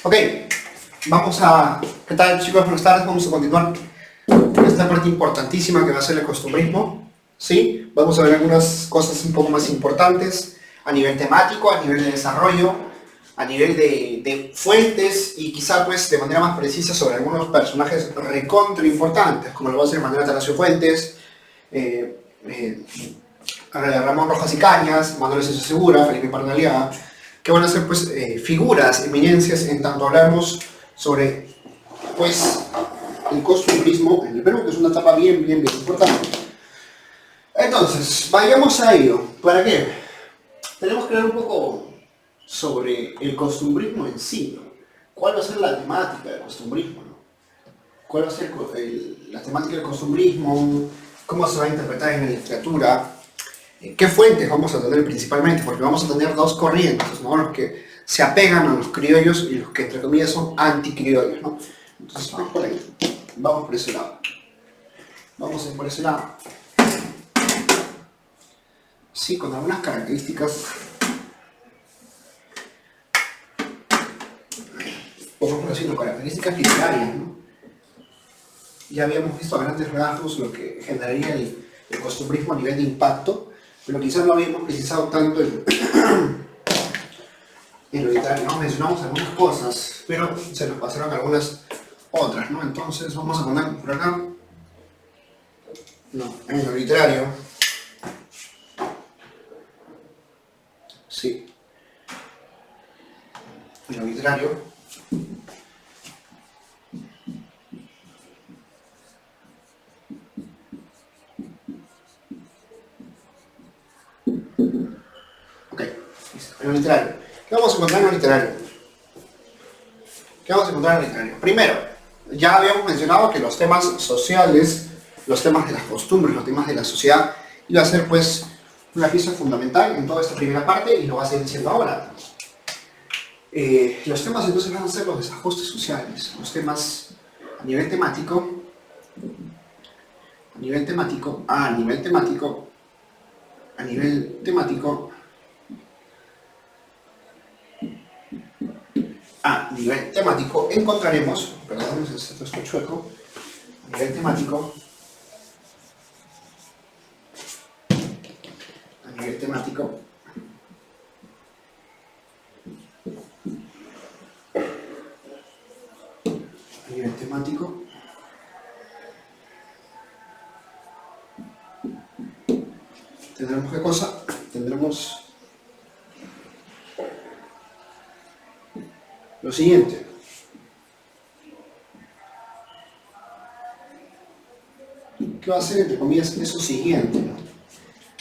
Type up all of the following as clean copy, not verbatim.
Ok, ¿qué tal chicos? Buenas tardes, vamos a continuar con esta parte importantísima que va a ser el costumbrismo. ¿Sí? Vamos a ver algunas cosas un poco más importantes a nivel temático, a nivel de desarrollo, a nivel de fuentes y quizá pues de manera más precisa sobre algunos personajes recontra importantes, como lo va a ser Manuel Atanasio Fuentes, eh, eh, Ramón Rojas y Cañas, Manuel César Segura, Felipe Parnaliaga, que van a ser pues figuras, eminencias en tanto hablamos sobre pues el costumbrismo en el Perú, que es una etapa bien importante. Entonces, vayamos a ello. ¿Para qué? Tenemos que hablar un poco sobre el costumbrismo en sí, ¿no? ¿Cuál va a ser la temática del costumbrismo, ¿no? ¿Cuál va a ser la temática del costumbrismo? ¿Cómo se va a interpretar en la literatura? ¿Qué fuentes vamos a tener principalmente? Porque vamos a tener dos corrientes, ¿no? Los que se apegan a los criollos y los que, entre comillas, son anticriollos, ¿no? Entonces, vamos por ahí. Vamos por ese lado. Vamos a ir por ese lado. Sí, con algunas características. Vamos decirlo, características literarias, ¿no? Ya habíamos visto a grandes rasgos lo que generaría el costumbrismo a nivel de impacto, pero quizás no habíamos precisado tanto en lo literario, ¿no? Mencionamos algunas cosas, pero se nos pasaron algunas otras, ¿no? Entonces vamos a poner por acá, no, en lo literario, sí, en lo literario, ok, en lo literario. ¿Qué vamos a encontrar en lo literario? ¿Qué vamos a encontrar en lo literario? Primero, ya habíamos mencionado que los temas sociales, los temas de las costumbres, los temas de la sociedad, iba a ser pues una pieza fundamental en toda esta primera parte y lo va a seguir siendo ahora. Los temas entonces van a ser los desajustes sociales, los temas a nivel temático, a nivel temático, a nivel temático, a nivel temático, a nivel temático encontraremos, perdón, esto está chueco, a nivel temático, a nivel temático, a nivel temático, tendremos qué cosa, tendremos lo siguiente. ¿Qué va a ser, entre comillas, eso siguiente, ¿no?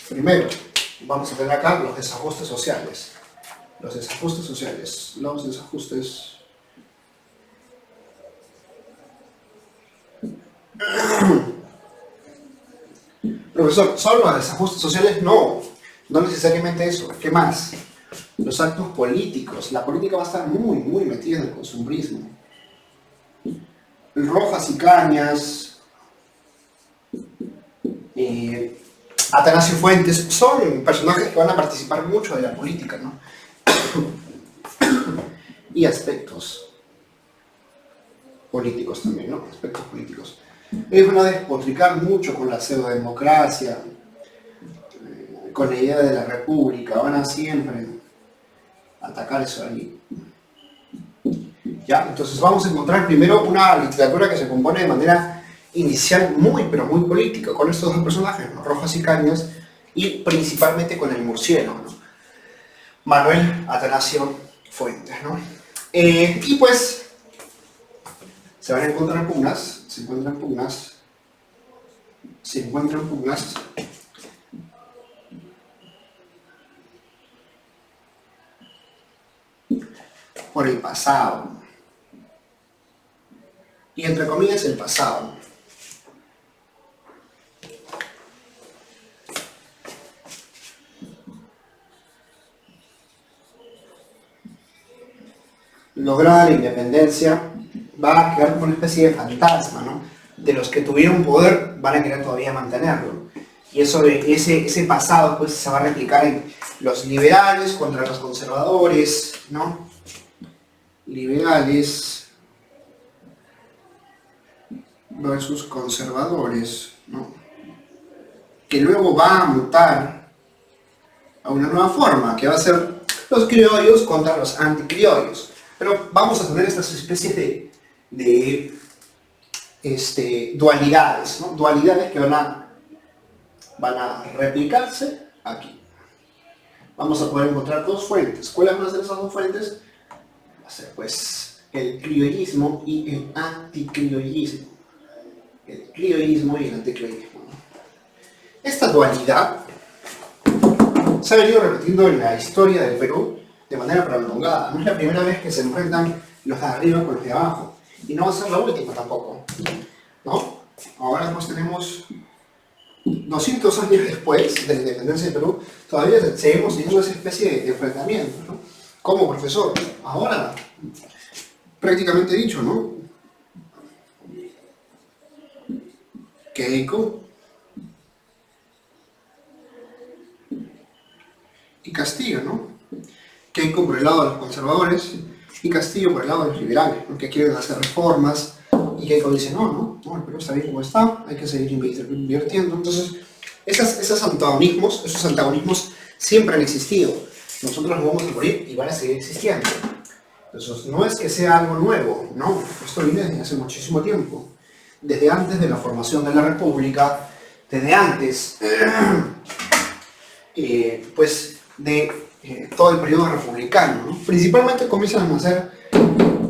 Primero, vamos a tener acá los desajustes sociales. Los desajustes sociales. Los desajustes. Profesor, ¿solo los desajustes sociales? No, no necesariamente eso. ¿Qué más? Los actos políticos. La política va a estar muy metida en el costumbrismo. Rojas y Cañas, Atanasio Fuentes, son personajes que van a participar mucho de la política, ¿no? Y aspectos políticos también, ¿no? Aspectos políticos. Ellos van a despotricar mucho con la pseudodemocracia, con la idea de la república, van a siempre atacar eso allí. ¿Ya? Entonces vamos a encontrar primero una literatura que se compone de manera inicial pero muy política, con estos dos personajes, ¿no? Rojas y Cañas, y principalmente con el murciélago, ¿no? Manuel Atanasio Fuentes, ¿no? Y pues se van a encontrar pugnas, se encuentran pugnas por el pasado. Y entre comillas el pasado. Lograr la independencia va a quedar como una especie de fantasma, ¿no? De los que tuvieron poder van a querer todavía mantenerlo. Y eso ese pasado pues se va a replicar en los liberales contra los conservadores, ¿no? liberales versus conservadores, ¿no? Que luego va a mutar a una nueva forma, que va a ser los criollos contra los anticriollos. Pero vamos a tener estas especies de dualidades, ¿no? Dualidades que van a replicarse aquí. Vamos a poder encontrar dos fuentes. ¿Cuáles van a ser esas dos fuentes? Va a ser pues el criollismo y el anticriollismo. El criollismo y el anticriollismo, ¿no? Esta dualidad se ha venido repitiendo en la historia del Perú de manera prolongada. No es la primera vez que se enfrentan los de arriba con los de abajo. Y no va a ser la última tampoco, ¿no? Ahora pues tenemos 200 años después de la independencia del Perú, todavía seguimos teniendo esa especie de enfrentamiento, ¿no? Como profesor, ahora prácticamente dicho, ¿no? Keiko y Castillo, ¿no? Keiko por el lado de los conservadores y Castillo por el lado de los liberales, ¿no? Que quieren hacer reformas, y Keiko dice, no, el Perú está bien como está, hay que seguir invirtiendo. Entonces, esos antagonismos siempre han existido. Nosotros nos vamos a morir y van a seguir existiendo. Entonces, no es que sea algo nuevo, no, esto viene desde hace muchísimo tiempo. Desde antes de la formación de la República, desde antes, pues, de todo el periodo republicano, ¿no? Principalmente comienzan a nacer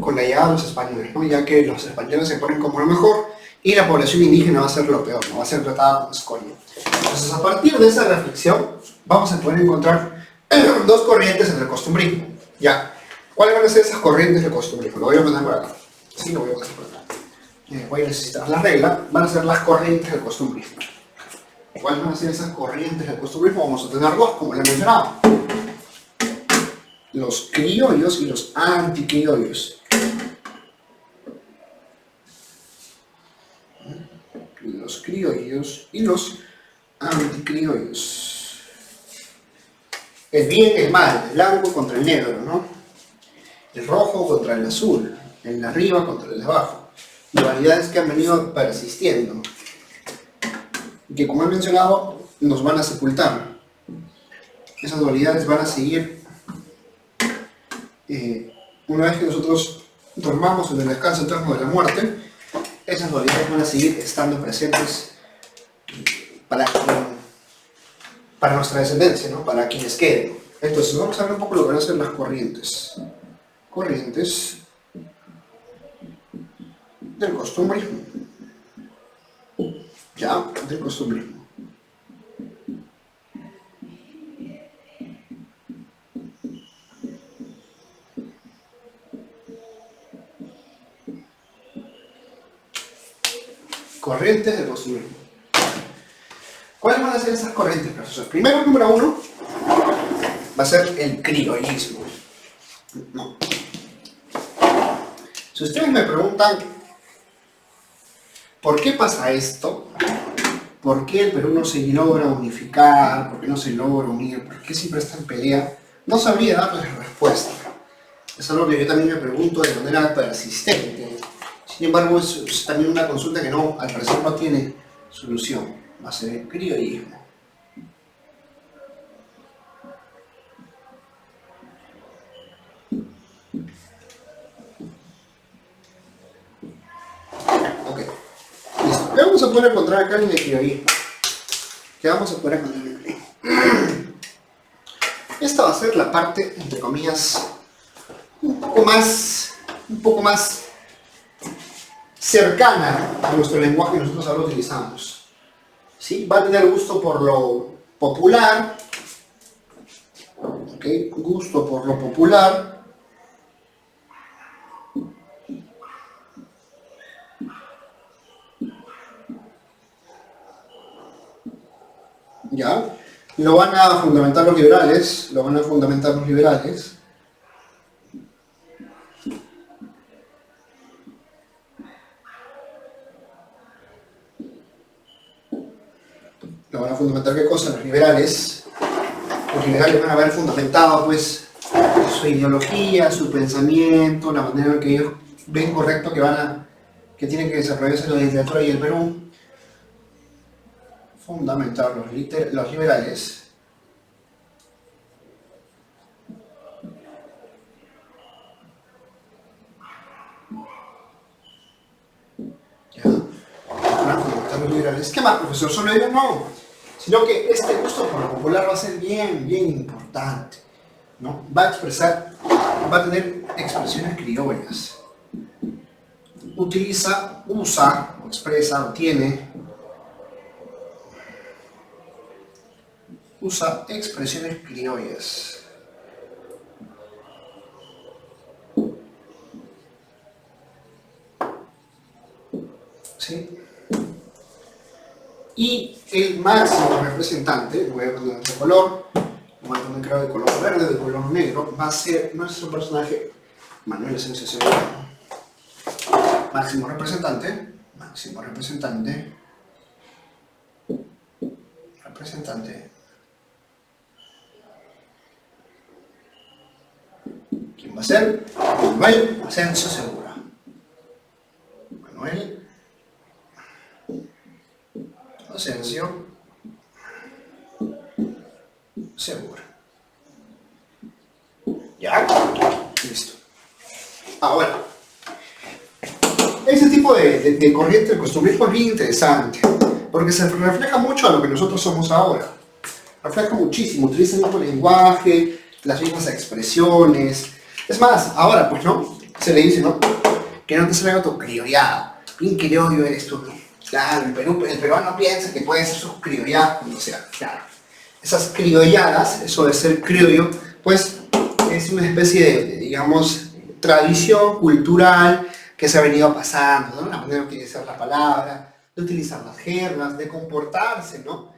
con la llegada de los españoles, ¿no? Ya que los españoles se ponen como lo mejor y la población indígena va a ser lo peor, ¿no? Va a ser tratada como escoria. Entonces, a partir de esa reflexión, vamos a poder encontrar dos corrientes en el costumbrismo. Ya, ¿cuáles van a ser esas corrientes del costumbrismo? Lo voy a poner por acá. Sí, lo voy a poner por acá. Voy a necesitar la regla. Van a ser las corrientes del costumbrismo. ¿Cuáles van a ser esas corrientes del costumbrismo? Vamos a tener dos, como les mencionaba. Los criollos y los anticriollos. Los criollos y los anticriollos. El bien y el mal, el blanco contra el negro, ¿no? El rojo contra el azul, el de arriba contra el de abajo. Dualidades que han venido persistiendo, que como he mencionado, nos van a sepultar. Esas dualidades van a seguir una vez que nosotros dormamos en el descanso eterno de la muerte. Esas dualidades van a seguir estando presentes para nuestra descendencia, ¿no? Para quienes queden. Entonces vamos a ver un poco lo que van a ser las corrientes. Corrientes del costumbrismo. Ya, del costumbrismo. Corrientes del costumbrismo. ¿Cuáles van a ser esas corrientes, profesor? Primero, número uno, va a ser el criollismo. No. Si ustedes me preguntan ¿por qué pasa esto? ¿Por qué el Perú no se logra unificar? ¿Por qué no se logra unir? ¿Por qué siempre está en pelea? No sabría darles respuesta. Es algo que yo también me pregunto de manera persistente. Sin embargo, es también una consulta que no, al parecer no tiene solución. Va a ser el criollismo. Ok. Listo. ¿Qué vamos a poder encontrar acá en el criollismo? ¿Qué vamos a poder encontrar en el criollismo? Esta va a ser la parte, entre comillas, un poco más cercana a nuestro lenguaje que nosotros ahora utilizamos. ¿Sí? Va a tener gusto por lo popular, ¿okay? Gusto por lo popular, ¿ya? Lo van a fundamentar los liberales, ¿Lo van a fundamentar qué cosa? Los liberales van a haber fundamentado, pues, su ideología, su pensamiento, la manera en que ellos ven correcto que tienen que desarrollarse la literatura y el Perú. Fundamental, los liberales. Ya. Fundamental los liberales. ¿Qué más, profesor? Solo ellos no. Sino que este gusto por lo popular va a ser bien, bien importante, ¿no? Va a tener expresiones criollas. Usa, o expresa, o tiene. Usa expresiones criollas. ¿Sí? Y el máximo representante, voy a poner otro color, voy a poner creo de color verde, de color negro, va a ser nuestro personaje Manuel Asensio Segura. Máximo representante, ¿quién va a ser? Manuel Asensio Segura. Manuel Asensio Segura. ¿Ya? Listo. Ahora, ese tipo de corriente del costumbrismo es bien interesante, porque se refleja mucho a lo que nosotros somos ahora. Refleja muchísimo, utiliza el mismo lenguaje, las mismas expresiones. Es más, ahora pues, ¿no? Se le dice, ¿no? Que no te salga tu criollada. Bien criollo eres tú, ¿no? Claro, el peruano piensa que puede ser su criollada como sea, claro. Esas criolladas, eso de ser criollo, pues es una especie de, digamos, tradición cultural que se ha venido pasando, ¿no? La manera de utilizar la palabra, de utilizar las jergas, de comportarse, ¿no?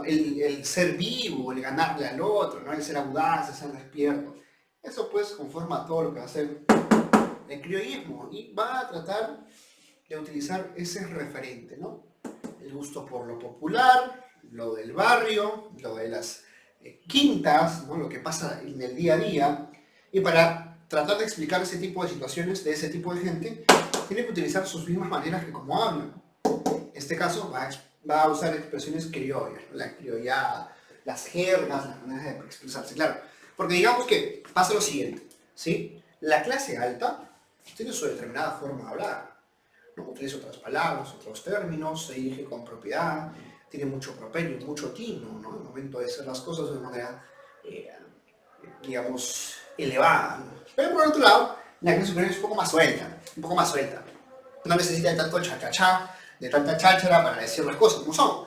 El ser vivo, el ganarle al otro, ¿no? El ser audaz, el ser despierto. Eso pues conforma todo lo que va a ser el criollismo y va a tratar de utilizar ese referente, ¿no? El gusto por lo popular, lo del barrio, lo de las quintas, ¿no? Lo que pasa en el día a día. Y para tratar de explicar ese tipo de situaciones de ese tipo de gente, tiene que utilizar sus mismas maneras que como hablan. En este caso va a usar expresiones criollas, la criollada, las jergas, las maneras de expresarse, claro. Porque digamos que pasa lo siguiente, ¿sí? La clase alta tiene su determinada forma de hablar, ¿no? Utiliza otras palabras, otros términos, se dirige con propiedad, tiene mucho properio, mucho tino, ¿no? En el momento de hacer las cosas de manera, digamos, elevada, ¿no? Pero por otro lado, la clase superior es un poco más suelta, no necesita de tanto cha-cha-cha, de tanta cháchara para decir las cosas como son.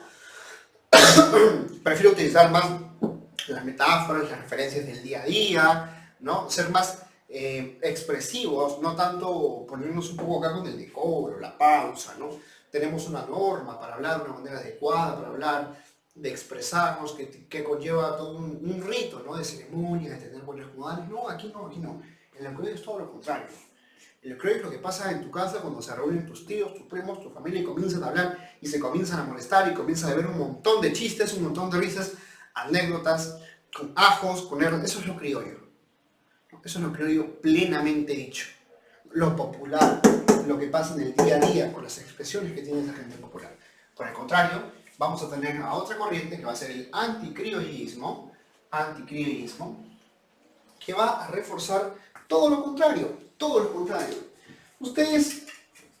Prefiero utilizar más las metáforas, las referencias del día a día, ¿no? Ser más expresivos, no tanto ponernos un poco acá con el decoro, la pausa, ¿no? Tenemos una norma para hablar de una manera adecuada, para hablar, de expresarnos, que conlleva todo un rito, ¿no? De ceremonia, de tener buenos modales. No, aquí no, aquí no. En el colegio es todo lo contrario. El criollo es lo que pasa en tu casa cuando se reúnen tus tíos, tus primos, tu familia y comienzan a hablar y se comienzan a molestar y comienzan a ver un montón de chistes, un montón de risas, anécdotas, con ajos, con erros. Eso es lo criollo. Eso es lo criollo plenamente dicho. Lo popular, lo que pasa en el día a día con las expresiones que tiene esa gente popular. Por el contrario, vamos a tener a otra corriente que va a ser el anticriollismo, que va a reforzar todo lo contrario, todo lo contrario. Ustedes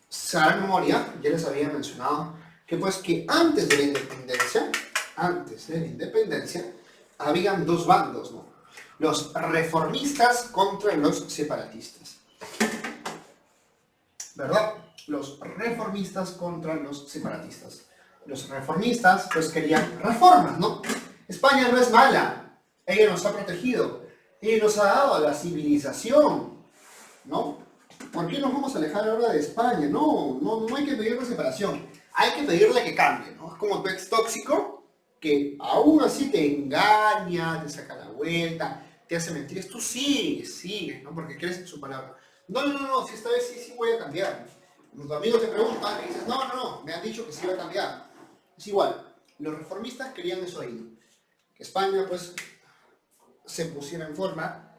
se harán memoria, ya les había mencionado, que pues que antes de la independencia, habían dos bandos, ¿no? Los reformistas contra los separatistas. ¿Verdad? Los reformistas contra los separatistas. Los reformistas pues querían reformas, ¿no? España no es mala, ella nos ha protegido, ella nos ha dado a la civilización, ¿no? ¿Por qué nos vamos a alejar ahora de España? No hay que pedirle separación, hay que pedirle que cambie, ¿no? Es como tu ex tóxico, que aún así te engaña, te saca la vuelta, te hace mentiras, tú sigues, ¿no? Porque crees en su palabra. No, si esta vez sí voy a cambiar. Cuando tu amigo te pregunta y dices, no, me han dicho que sí va a cambiar. Es igual, los reformistas querían eso ahí, ¿no? Que España, pues, se pusiera en forma,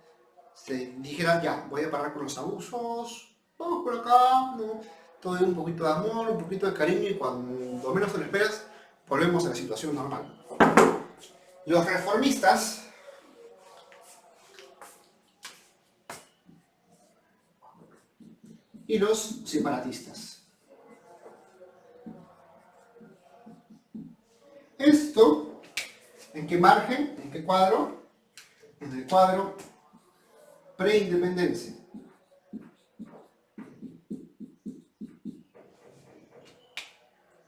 se dijera, ya, voy a parar con los abusos, vamos por acá, ¿no? Todo un poquito de amor, un poquito de cariño y cuando menos te lo esperas, volvemos a la situación normal. Los reformistas y los separatistas. Esto, ¿en qué margen? ¿En qué cuadro? En el cuadro preindependencia.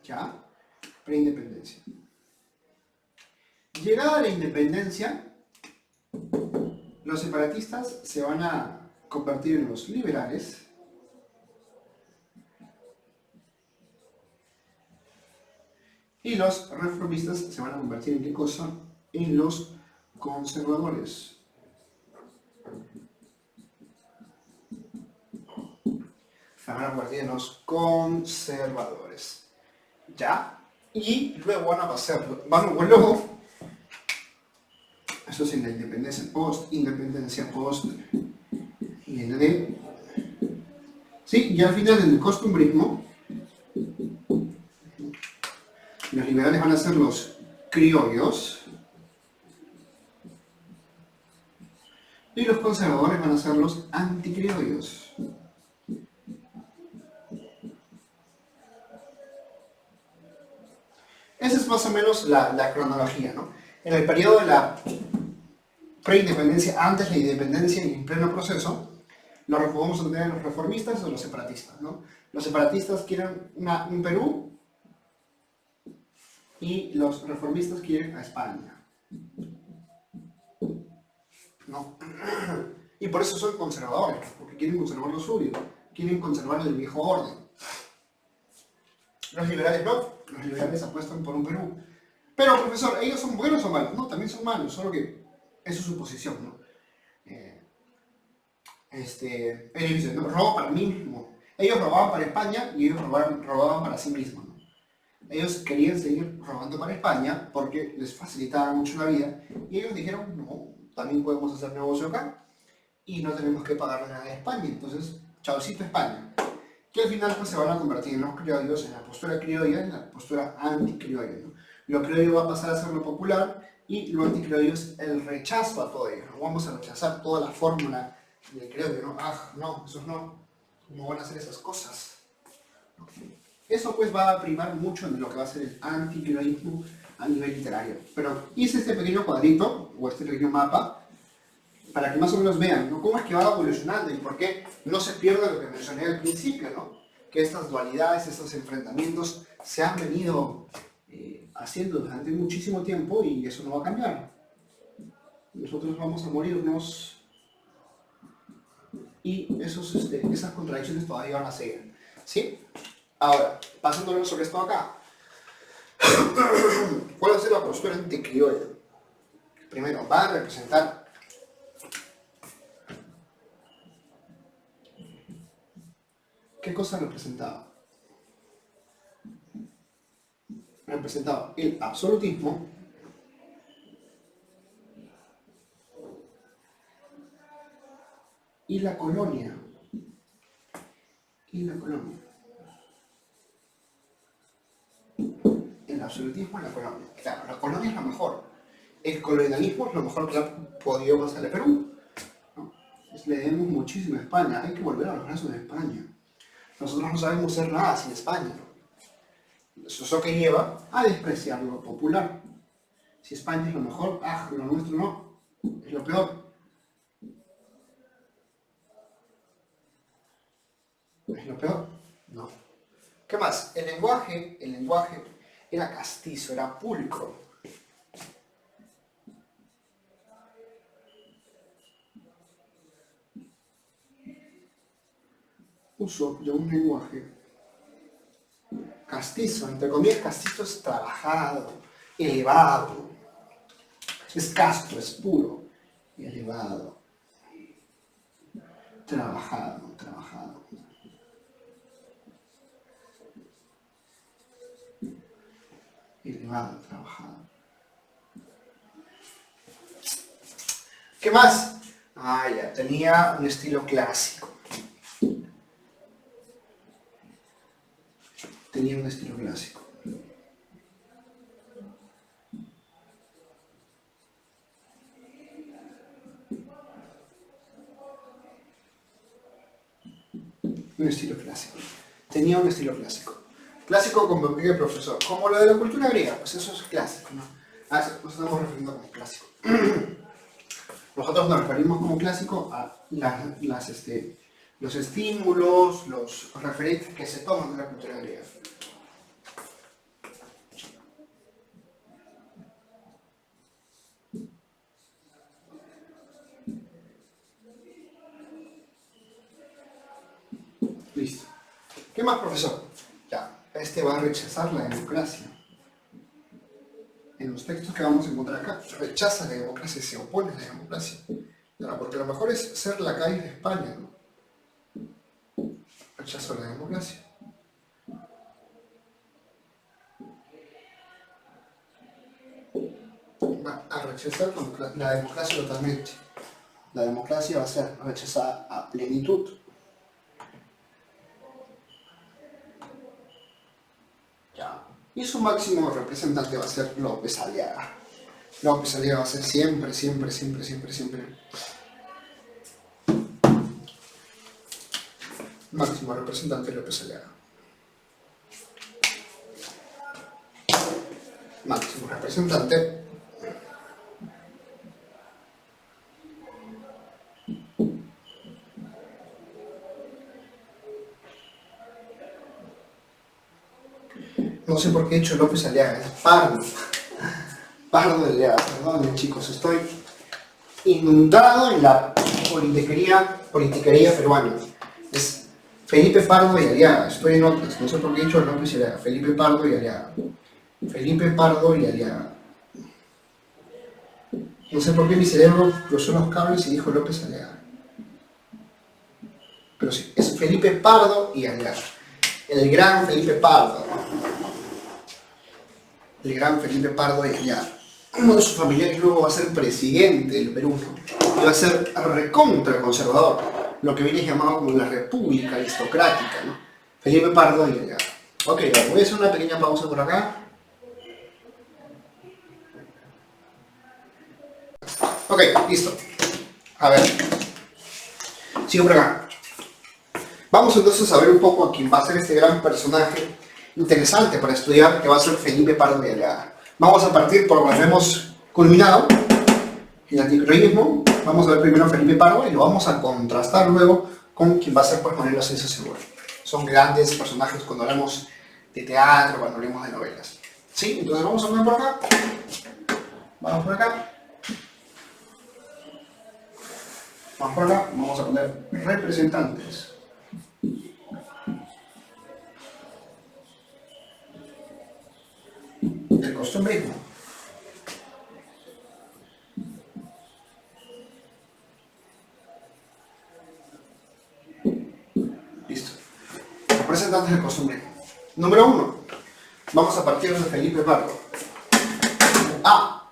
¿Ya? Preindependencia. Llegada a la independencia, los separatistas se van a convertir en los liberales y los reformistas se van a convertir en ¿qué cosa? En los conservadores. Se van a convertir en los conservadores. ¿Ya? Y luego van a pasar, luego, eso es en la independencia, post-independencia, post-IND. Sí, y al final del costumbrismo, los liberales van a ser los criollos y los conservadores van a ser los anticriollos. Esa es más o menos la cronología, ¿no? En el periodo de la preindependencia, antes de la independencia y en pleno proceso, vamos a tener los reformistas o los separatistas, ¿no? Los separatistas quieren un Perú y los reformistas quieren a España, ¿no? Y por eso son conservadores, porque quieren conservar lo suyo, quieren conservar el viejo orden. Los liberales no, los liberales apuestan por un Perú. Pero, profesor, ¿ellos son buenos o malos? No, también son malos, solo que eso es su posición, ¿no? Ellos dicen, no, robo para mí mismo. Ellos robaban para España y ellos robaban para sí mismos, ¿no? Ellos querían seguir robando para España porque les facilitaba mucho la vida y ellos dijeron, no, también podemos hacer negocio acá y no tenemos que pagarle nada a España, entonces, chaucito España. Que al final pues, se van a convertir en los criollos, en la postura criolla, en la postura anticriolla, ¿no? Lo criollo va a pasar a ser lo popular y lo anticriollo es el rechazo a todo ello, ¿no? Vamos a rechazar toda la fórmula del criollo, ¿no? Ah, no, esos no, ¿cómo van a hacer esas cosas? Eso pues va a primar mucho en lo que va a ser el anticriollismo a nivel literario. Pero hice este pequeño cuadrito, o este pequeño mapa, para que más o menos vean, ¿no? Cómo es que va evolucionando y por qué no se pierde lo que mencioné al principio, ¿no? Que estas dualidades, estos enfrentamientos se han venido haciendo durante muchísimo tiempo y eso no va a cambiar. Nosotros vamos a morirnos y esas contradicciones todavía van a seguir, ¿sí? Ahora, pasándolo sobre esto acá, ¿cuál va a ser la postura anticriolla? Primero, va a representar ¿qué cosa representaba? Representaba el absolutismo y la colonia. Y la colonia. El absolutismo y la colonia. Claro, la colonia es lo mejor. El colonialismo es lo mejor que ha podido pasar a Perú, ¿no? Le debemos muchísimo a España. Hay que volver a los brazos de España. Nosotros no sabemos hacer nada sin España. Eso que lleva a despreciar lo popular. Si España es lo mejor, lo nuestro no, es lo peor. ¿Es lo peor? No. ¿Qué más? El lenguaje era castizo, era pulcro. Uso de un lenguaje castizo, entre comillas, castizo es trabajado, elevado, es casto, es puro, elevado, trabajado. Elevado, trabajado. ¿Qué más? Ah, ya, tenía un estilo clásico. Tenía un estilo clásico. Un estilo clásico. Tenía un estilo clásico. Clásico como que profesor. Como lo de la cultura griega, pues eso es clásico, ¿no? A eso nos estamos refiriendo como clásico. Nosotros nos referimos como clásico a los estímulos, los referentes que se toman de la cultura griega. Listo. ¿Qué más, profesor? Ya, este va a rechazar la democracia. En los textos que vamos a encontrar acá, rechaza la democracia, se opone a la democracia. Ahora, porque lo mejor es ser lacay de España, ¿no? Rechazo a la democracia. Va a rechazar la democracia totalmente. La democracia va a ser rechazada a plenitud. Ya. Y su máximo representante va a ser López Aliaga. López Aliaga va a ser siempre máximo representante López Aliaga. Máximo representante. No sé por qué he dicho López Aliaga, es Pardo. Pardo de Aliaga, perdón chicos, estoy inundado en la politiquería peruana. Es Felipe Pardo y Aliaga, estoy en otras, no sé por qué he dicho López Aliaga, Felipe Pardo y Aliaga. Felipe Pardo y Aliaga. No sé por qué mi cerebro cruzó los cables y dijo López Aliaga. Pero sí, es Felipe Pardo y Aliaga. El gran Felipe Pardo. El gran Felipe Pardo y Aliaga. Uno de sus familiares luego va a ser presidente del Perú, ¿no? Y va a ser recontra conservador, lo que viene llamado como la república aristocrática, ¿no? Felipe Pardo y Aliaga. Ok, voy a hacer una pequeña pausa por acá. Ok, listo. A ver. Sigo por acá. Vamos entonces a ver un poco a quién va a ser este gran personaje interesante para estudiar, que va a ser Felipe Pardo y Aliaga. Vamos a partir por donde hemos culminado, el anticronismo. Vamos a ver primero a Felipe Pardo y lo vamos a contrastar luego con quien va a ser pues Manuel Ascencio Segura. Son grandes personajes cuando hablamos de teatro, cuando hablamos de novelas. ¿Sí? Entonces vamos a poner por acá. Vamos por acá. Vamos por acá. Vamos a poner representantes. El costumbrismo. Listo. Representantes del costumbrismo. Número 1. Vamos a partir de Felipe Pardo. A.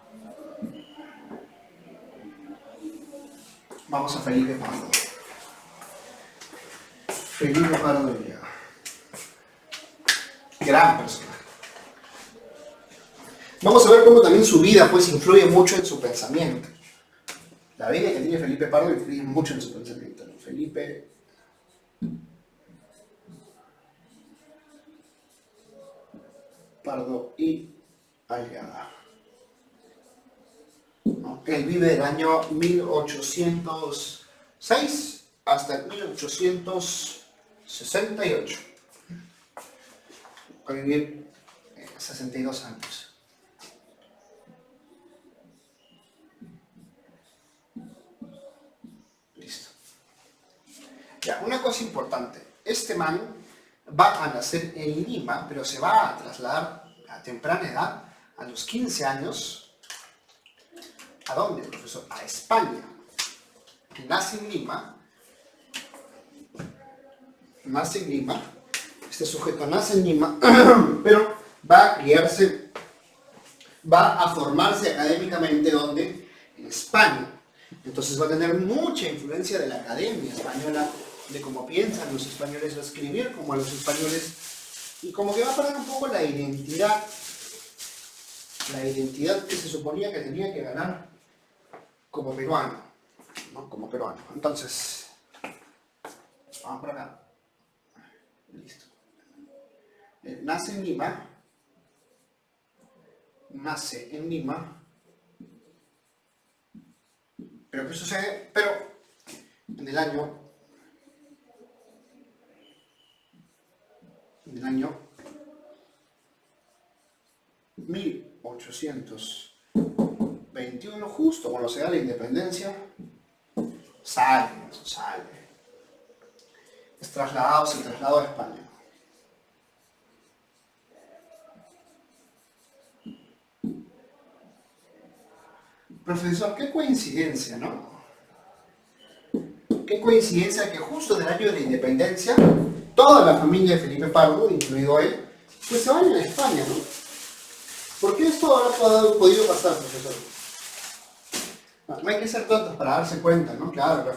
Vamos a Felipe Pardo. Felipe Pardo ya. Gran personaje. Vamos a ver cómo también su vida pues influye mucho en su pensamiento. La vida que tiene Felipe Pardo influye mucho en su pensamiento, ¿no? Felipe Pardo y Aliaga. ¿No? Él vive del año 1806 hasta el 1868. Va a vivir 62 años. Ya, una cosa importante, este man va a nacer en Lima, pero se va a trasladar a temprana edad, a los 15 años, ¿a dónde, profesor? A España. Nace en Lima, este sujeto nace en Lima, pero va a criarse, va a formarse académicamente, ¿dónde? En España. Entonces va a tener mucha influencia de la academia española, de cómo piensan los españoles, va a escribir como a los españoles, y como que va a perder un poco la identidad que se suponía que tenía que ganar como peruano, ¿no? Como peruano. Entonces, vamos por acá. Listo. Nace en Lima, pero ¿qué sucede? Pero en el año 1821, justo cuando se da la independencia, sale. Se trasladó a España. Profesor, qué coincidencia, ¿no? Qué coincidencia que justo en el año de la independencia, toda la familia de Felipe Pardo, incluido él, pues se vayan a España, ¿no? ¿Por qué esto habrá podido pasar, profesor? No hay que ser tontos para darse cuenta, ¿no? Claro, la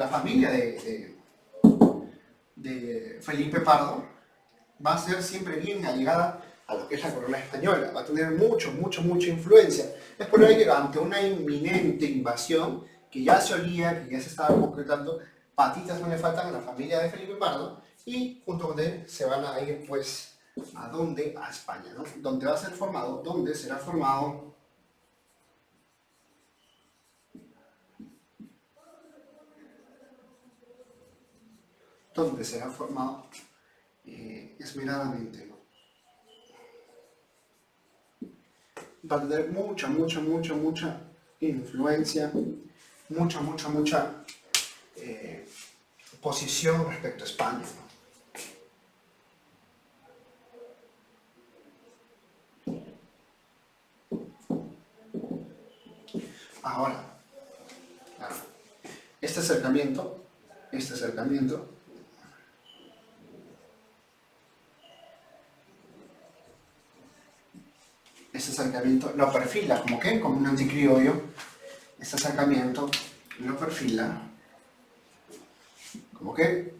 familia de Felipe Pardo va a ser siempre bien allegada a lo que es la corona española, va a tener mucha influencia. Es por ello que ante una inminente invasión, que ya se olía, que ya se estaba concretando, patitas no le faltan a la familia de Felipe Pardo, y junto con él se van a ir, pues, ¿a dónde? A España, ¿no? ¿Dónde va a ser formado? ¿Dónde será formado? ¿Dónde será formado? Esmeradamente, ¿no? Va a tener mucha influencia, mucha posición respecto a España, ¿no? Ahora, claro, este acercamiento lo perfila como que, como un anticriollo. Este acercamiento lo perfila como que,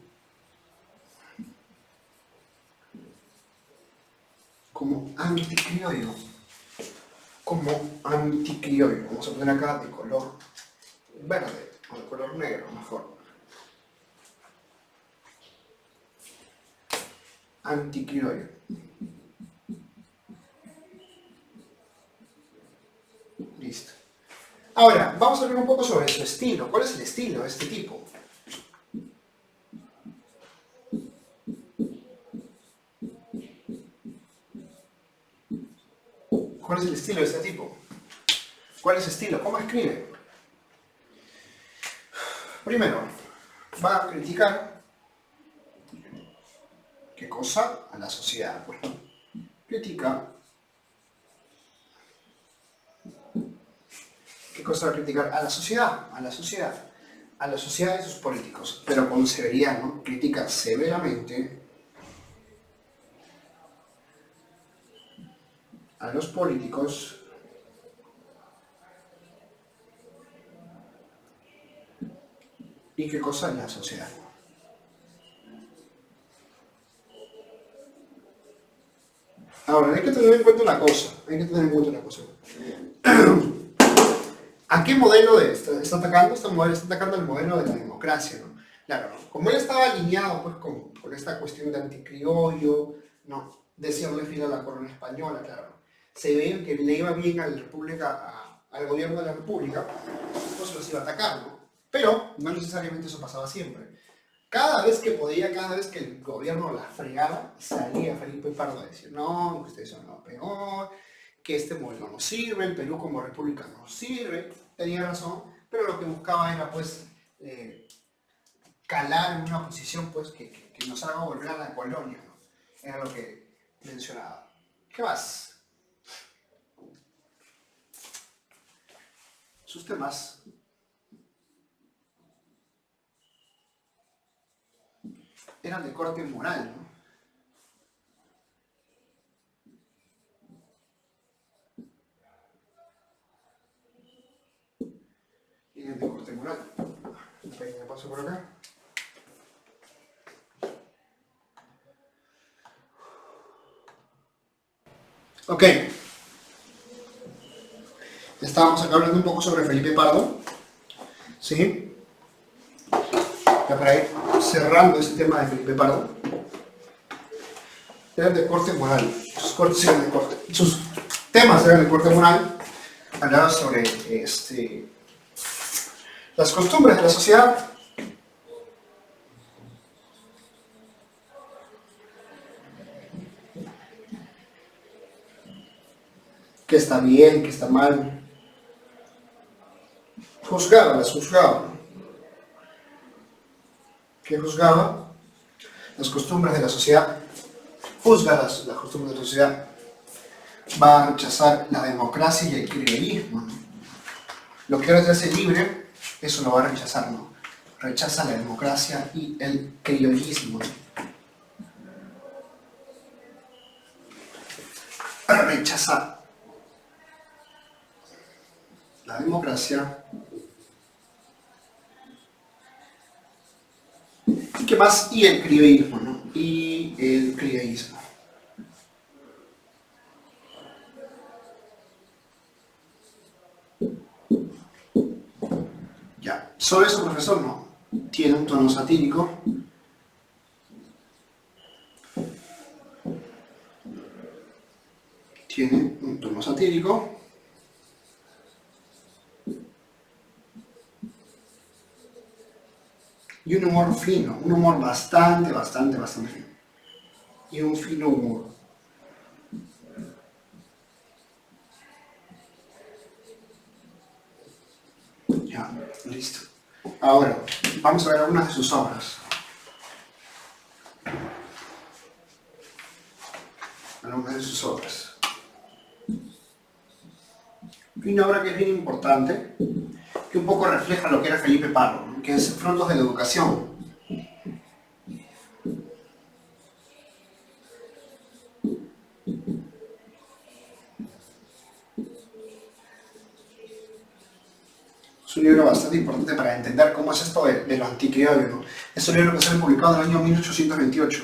como anticriollo. Vamos a poner acá de color verde o de color negro, mejor. Anticriollo. Listo. Ahora, vamos a hablar un poco sobre su estilo. ¿Cuál es el estilo de este tipo? ¿Cuál es el estilo de este tipo? ¿Cuál es su estilo? ¿Cómo escribe? Primero, va a criticar, ¿qué cosa? A la sociedad. Bueno, critica, ¿qué cosa va a criticar? A la sociedad y sus políticos, pero con severidad, ¿no? Critica severamente a los políticos y qué cosa en la sociedad. Ahora, hay que tener en cuenta una cosa, ¿A qué modelo está atacando? Este modelo está atacando el modelo de la democracia, ¿no? Claro, ¿no? Como él estaba alineado pues, con esta cuestión de anticriollo, ¿no? Decirle fin a la corona española, claro, ¿no? Se ve que le iba bien a la República, al gobierno de la República, pues los iba a atacar, ¿no? Pero no necesariamente eso pasaba siempre. Cada vez que podía, cada vez que el gobierno la fregaba, salía Felipe Pardo a decir, no, que ustedes son lo peor, que este modelo no sirve, el Perú como república no sirve. Tenía razón, pero lo que buscaba era pues calar en una posición pues que nos haga volver a la colonia, ¿no? Era lo que mencionaba. ¿Qué más? Sus temas eran de corte moral, ¿no? Ok, estábamos acá hablando un poco sobre Felipe Pardo, ¿sí? Ya para ir cerrando este tema de Felipe Pardo. Eran de corte moral, sus temas eran de corte moral, hablaba sobre las costumbres de la sociedad. Qué está bien, qué está mal. Juzgaba. ¿Qué juzgaba? Las costumbres de la sociedad. Juzga las costumbres de la sociedad. Va a rechazar la democracia y el criollismo, ¿no? Lo que ahora te hace libre, eso lo va a rechazar, ¿no? Rechaza la democracia y el criollismo, ¿no? Rechaza la democracia. ¿Y qué más? Y el criollismo, ¿no? Y el criollismo. Ya. Sobre eso, profesor, no. Tiene un tono satírico. Tiene un tono satírico. Y un humor fino, un humor bastante fino. Y un fino humor. Ya, listo. Ahora, vamos a ver algunas de sus obras. Algunas de sus obras. Y una obra que es bien importante, que un poco refleja lo que era Felipe Pardo, ¿no? Que es Frutos de la Educación. Es un libro bastante importante para entender cómo es esto de lo anticriollo, ¿no? Es un libro que sale publicado en el año 1828.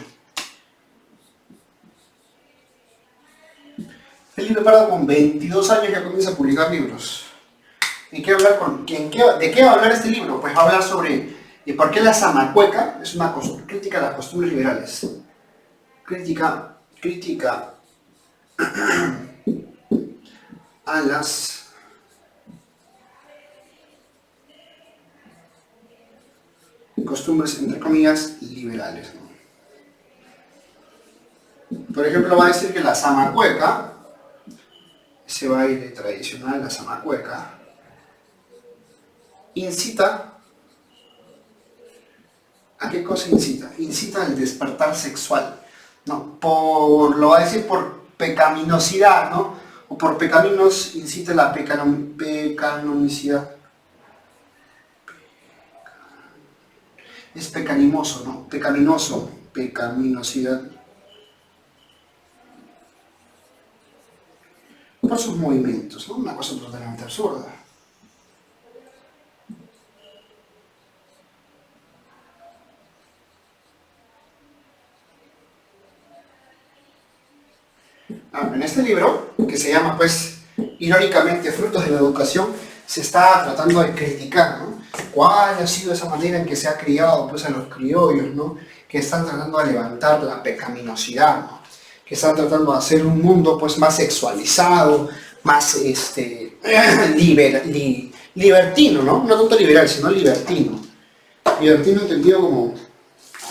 Felipe Pardo con 22 años ya comienza a publicar libros. ¿De qué va a hablar este libro? Pues va a hablar sobre por qué la zamacueca es una crítica a las costumbres liberales. Crítica a las costumbres, entre comillas, liberales, ¿no? Por ejemplo, va a decir que la zamacueca, ese baile tradicional, la zamacueca, incita. ¿A qué cosa incita? Incita al despertar sexual, ¿no? Lo va a decir por pecaminosidad, ¿no? O por pecaminos incita la pecaminosidad. Es pecaminoso, ¿no? Pecaminosidad. Por sus movimientos, ¿no? Una cosa totalmente absurda. En este libro, que se llama, pues, irónicamente, Frutos de la Educación, se está tratando de criticar, ¿no? ¿Cuál ha sido esa manera en que se ha criado, pues, a los criollos, ¿no? Que están tratando de levantar la pecaminosidad, ¿no? Que están tratando de hacer un mundo, pues, más sexualizado, más, libertino, ¿no? No tanto liberal, sino libertino. Libertino entendido como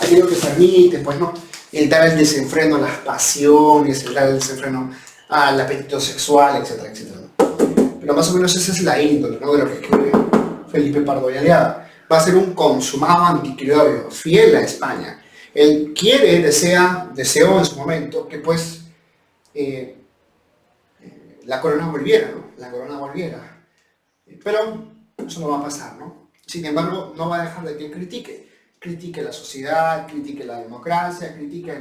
aquello que permite, pues, ¿no? El dar el desenfreno a las pasiones, el dar el desenfreno al apetito sexual, etcétera, etcétera, ¿no? Pero más o menos esa es la índole, ¿no? De lo que escribe Felipe Pardo y Aliaga. Va a ser un consumado anticriollo, fiel a España. Él deseó en su momento que, pues, la corona volviera, ¿no? La corona volviera. Pero eso no va a pasar, ¿no? Sin embargo, no va a dejar de que critique la sociedad, critique la democracia, critique a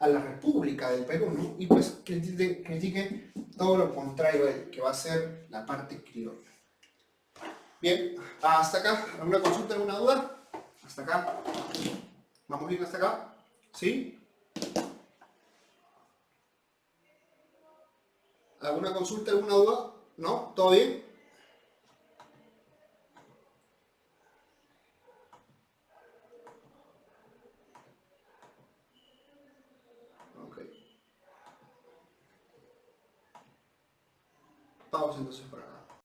la República del Perú, ¿no? Y pues critique todo lo contrario a él, que va a ser la parte criolla. Bien, hasta acá. ¿Alguna consulta, alguna duda? Hasta acá. ¿Vamos bien hasta acá? ¿Sí? ¿Alguna consulta, alguna duda? ¿No? ¿Todo bien? Ok. Pausa entonces por acá.